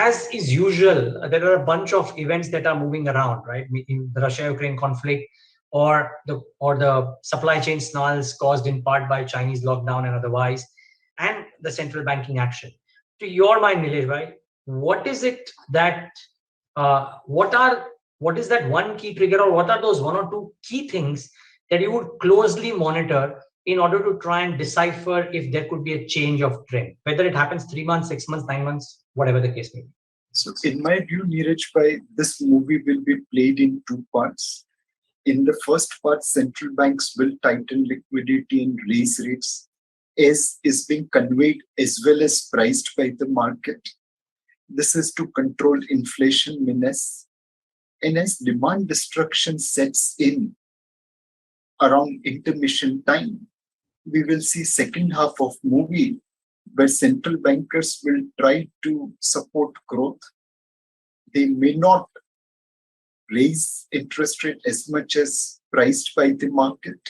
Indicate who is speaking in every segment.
Speaker 1: as is usual, there are a bunch of events that are moving around, right? In the Russia-Ukraine conflict, or the supply chain snarls caused in part by Chinese lockdown and otherwise, and the central banking action. To your mind, Nilesh, right? What is it that what is that one key trigger, or what are those one or two key things that you would closely monitor in order to try and decipher if there could be a change of trend, whether it happens 3 months, 6 months, 9 months, whatever the case may be?
Speaker 2: So in my view, Neeraj, this movie will be played in two parts. In the first part, central banks will tighten liquidity and raise rates, as is being conveyed as well as priced by the market. This is to control inflation menace. And as demand destruction sets in around intermission time, we will see second half of movie where central bankers will try to support growth. They may not raise interest rate as much as priced by the market.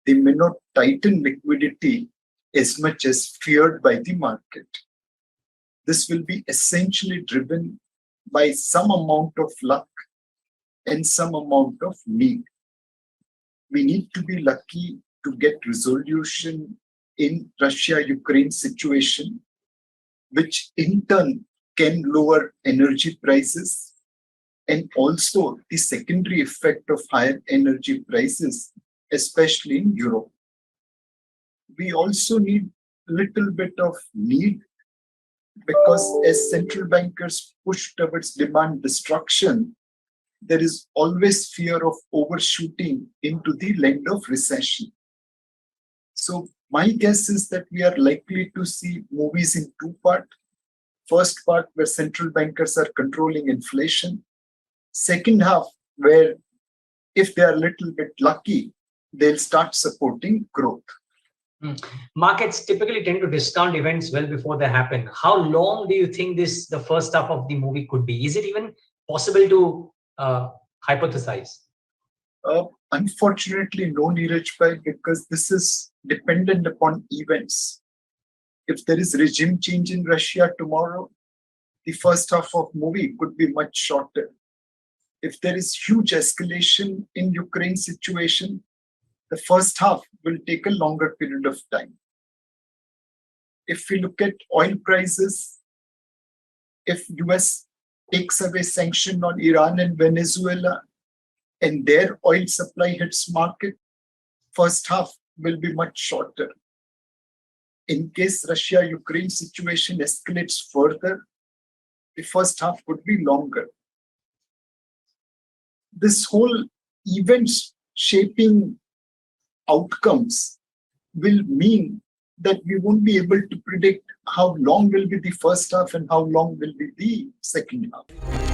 Speaker 2: They may not tighten liquidity as much as feared by the market. This will be essentially driven by some amount of luck and some amount of need. We need to be lucky to get resolution in Russia-Ukraine situation, which in turn can lower energy prices, and also the secondary effect of higher energy prices, especially in Europe. We also need a little bit of need, because as central bankers push towards demand destruction, there is always fear of overshooting into the land of recession. So my guess is that we are likely to see movies in two parts. First part where central bankers are controlling inflation. Second half where, if they are a little bit lucky, they'll start supporting growth.
Speaker 1: Markets typically tend to discount events well before they happen. How long do you think the first half of the movie could be? Is it even possible to hypothesize?
Speaker 2: Unfortunately, no, Neeraj, because this is dependent upon events. If there is regime change in Russia tomorrow, the first half of movie could be much shorter. If there is huge escalation in Ukraine situation, the first half will take a longer period of time. If we look at oil prices, if US takes away sanction on Iran and Venezuela, and their oil supply hits market, first half will be much shorter. In case Russia-Ukraine situation escalates further, the first half could be longer. This whole events shaping outcomes will mean that we won't be able to predict how long will be the first half and how long will be the second half.